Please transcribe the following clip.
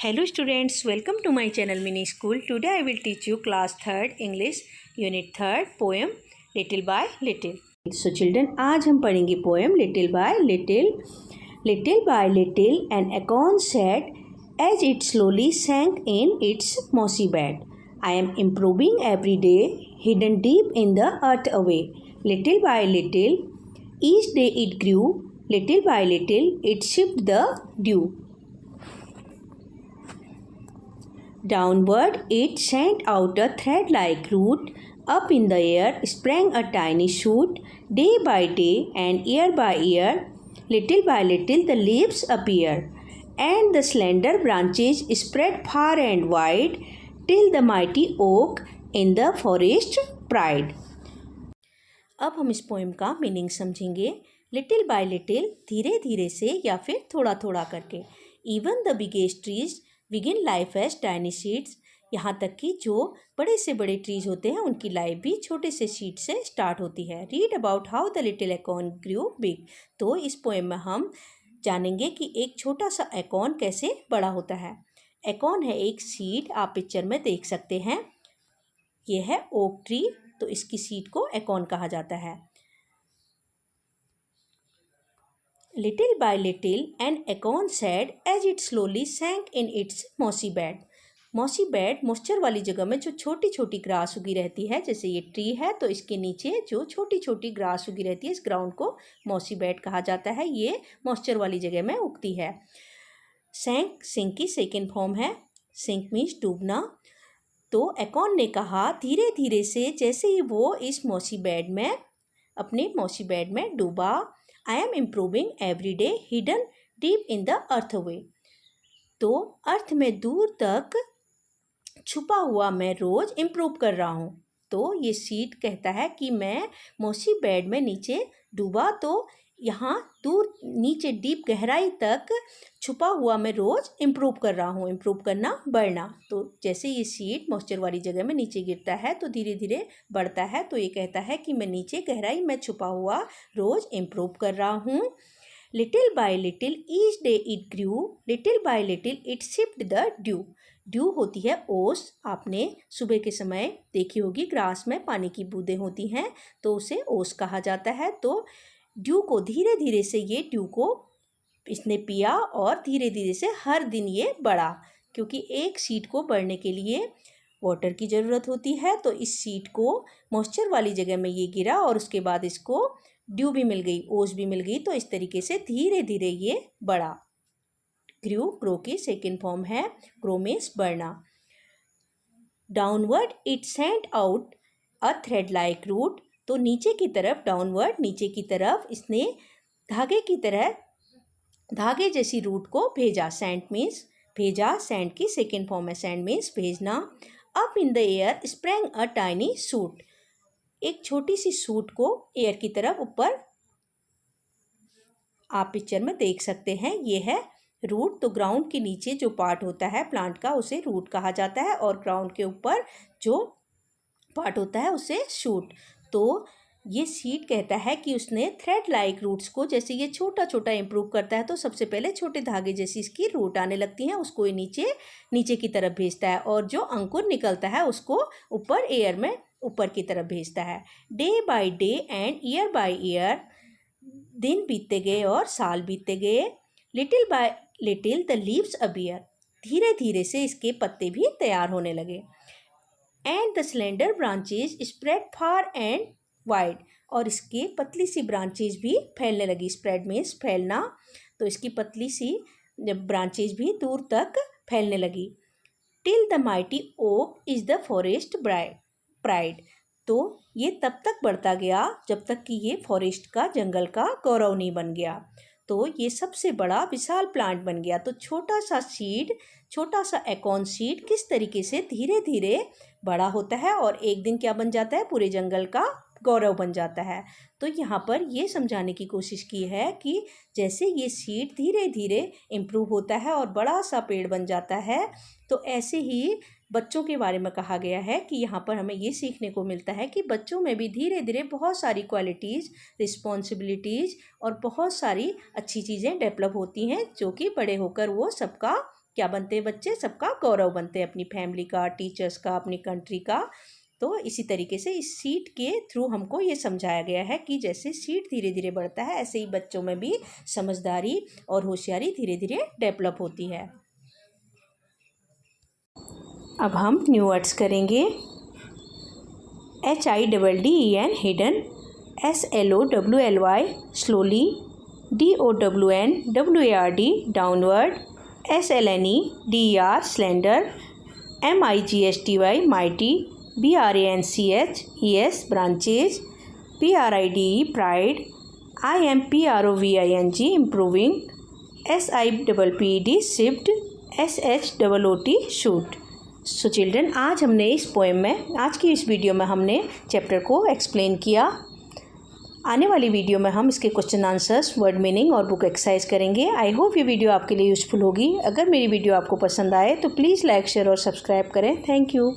Hello students, welcome to my channel Mini School. Today I will teach you class 3rd English Unit 3rd poem Little by Little. So children, आज हम पढ़ेंगे poem Little by Little. Little by little an acorn sat as it slowly sank in its mossy bed. I am improving every day, hidden deep in the earth away. Little by little, each day it grew. Little by little, it sipped the dew. Downward it sent out a thread-like root. Up in the air sprang a tiny shoot. Day by day and year by year, little by little the leaves appear, and the slender branches spread far and wide, till the mighty oak in the forest pride. अब हम इस poem का meaning समझेंगे. Little bye little, धीरे धीरे से या फिर थोड़ा थोड़ा करके. Even the biggest trees begin life as tiny seeds. यहाँ तक कि जो बड़े से बड़े ट्रीज होते हैं उनकी लाइफ भी छोटे से सीड से स्टार्ट होती है. Read about how the little acorn grew big. तो इस पोएम में हम जानेंगे कि एक छोटा सा एकॉर्न कैसे बड़ा होता है. एकॉर्न है एक सीड, आप पिक्चर में देख सकते हैं. ये है ओक ट्री, तो इसकी सीड को एकॉर्न कहा जाता है. Little by little an acorn sat as it slowly sank in its mossy bed. Mossy bed, moisture वाली जगह में जो छोटी छोटी ग्रास उगी रहती है, जैसे ये ट्री है तो इसके नीचे जो छोटी छोटी ग्रास उगी रहती है, इस ग्राउंड को मॉसी बेड कहा जाता है. ये मॉइस्चर वाली जगह में उगती है. सैंक, सिंक की सेकेंड फॉर्म है. सिंक मीन्स डूबना. तो एकॉर्न ने कहा धीरे धीरे से, जैसे ही वो इस मॉसी बेड में, अपने मॉसी बेड में डूबा. I am improving every day, hidden deep in the earth way. तो अर्थ में दूर तक छुपा हुआ मैं रोज इम्प्रूव कर रहा हूँ. तो ये सीड कहता है कि मैं मॉसी बेड में नीचे डूबा, तो यहाँ दूर नीचे डीप गहराई तक छुपा हुआ मैं रोज इम्प्रूव कर रहा हूँ. इम्प्रूव करना, बढ़ना. तो जैसे ये सीड मॉइस्चर वाली जगह में नीचे गिरता है तो धीरे धीरे बढ़ता है. तो ये कहता है कि मैं नीचे गहराई में छुपा हुआ रोज इम्प्रूव कर रहा हूँ. Little bye little each day it grew. Little bye little it sipped the due. Due होती है ओस. आपने सुबह के समय देखी होगी ग्रास में पानी की बूंदें होती हैं, तो उसे ओस कहा जाता है. तो ड्यू को धीरे धीरे से, ये ड्यू को इसने पिया और धीरे धीरे से हर दिन ये बढ़ा, क्योंकि एक सीड को बढ़ने के लिए वाटर की ज़रूरत होती है. तो इस सीड को मॉइस्चर वाली जगह में ये गिरा और उसके बाद इसको ड्यू भी मिल गई, ओस भी मिल गई. तो इस तरीके से धीरे धीरे ये बढ़ा. ग्रू, ग्रो की सेकेंड फॉर्म है. ग्रो मीन्स बढ़ना. Downward it sent out a thread like root. तो नीचे की तरफ, डाउनवर्ड नीचे की तरफ, इसने धागे की तरह, धागे जैसी रूट को भेजा. सेंट मीन्स भेजा. सेंट की सेकेंड फॉर्म है. सेंट मीन्स भेजना. Up in the air sprang a tiny suit. एक छोटी सी सूट को एयर की तरफ ऊपर आप पिक्चर में देख सकते हैं. ये है रूट. तो ग्राउंड के नीचे जो पार्ट होता है प्लांट का, उसे रूट कहा जाता है, और ग्राउंड के ऊपर जो पार्ट होता है उसे शूट. तो ये सीड कहता है कि उसने थ्रेड लाइक रूट्स को, जैसे ये छोटा छोटा इम्प्रूव करता है तो सबसे पहले छोटे धागे जैसी इसकी रूट आने लगती हैं, उसको ये नीचे नीचे की तरफ भेजता है, और जो अंकुर निकलता है उसको ऊपर एयर में ऊपर की तरफ भेजता है. Day by day and year by year, दिन बीतते गए और साल बीतते गए. Little bye little the leaves appear. धीरे धीरे से इसके पत्ते भी तैयार होने लगे. And the slender branches spread far and wide. और इसके पतली सी ब्रांचेज भी फैलने लगी. स्प्रेड मीन्स फैलना. तो इसकी पतली सी ब्रांचेज भी दूर तक फैलने लगी. Till the mighty oak is the forest pride. तो ये तब तक बढ़ता गया जब तक कि ये फॉरेस्ट का, जंगल का गौरव नहीं बन गया. तो ये सबसे बड़ा विशाल प्लांट बन गया. तो छोटा सा सीड, छोटा सा एकॉर्न सीड किस तरीके से धीरे धीरे बड़ा होता है और एक दिन क्या बन जाता है, पूरे जंगल का गौरव बन जाता है. तो यहाँ पर ये समझाने की कोशिश की है कि जैसे ये सीड धीरे धीरे इम्प्रूव होता है और बड़ा सा पेड़ बन जाता है, तो ऐसे ही बच्चों के बारे में कहा गया है कि यहाँ पर हमें ये सीखने को मिलता है कि बच्चों में भी धीरे धीरे बहुत सारी क्वालिटीज़, रिस्पॉन्सिबिलिटीज़ और बहुत सारी अच्छी चीज़ें डेवलप होती हैं, जो कि बड़े होकर वो सबका क्या बनते हैं बच्चे, सबका गौरव बनते हैं, अपनी फैमिली का, टीचर्स का, अपनी कंट्री का। तो इसी तरीके से इस सीड के थ्रू हमको ये समझाया गया है कि जैसे सीड धीरे धीरे बढ़ता है ऐसे ही बच्चों में भी समझदारी और होशियारी धीरे धीरे डेवलप होती है। अब हम न्यू वर्ड्स करेंगे। HIDDEN hidden, SLOWLY slowly, DOWNWARD downward, SLNEDER slender, MIGSTY mighty, BRANCHES branches, PRIDE pride, IMPROVING improving, SIPPED shift, SHOOT shoot. So children, आज हमने इस पोएम में, आज की इस वीडियो में हमने चैप्टर को एक्सप्लेन किया। आने वाली वीडियो में हम इसके क्वेश्चन आंसर्स, वर्ड मीनिंग और बुक एक्सरसाइज करेंगे। आई होप ये वीडियो आपके लिए यूज़फुल होगी। अगर मेरी वीडियो आपको पसंद आए तो प्लीज़ लाइक, शेयर और सब्सक्राइब करें। Thank you.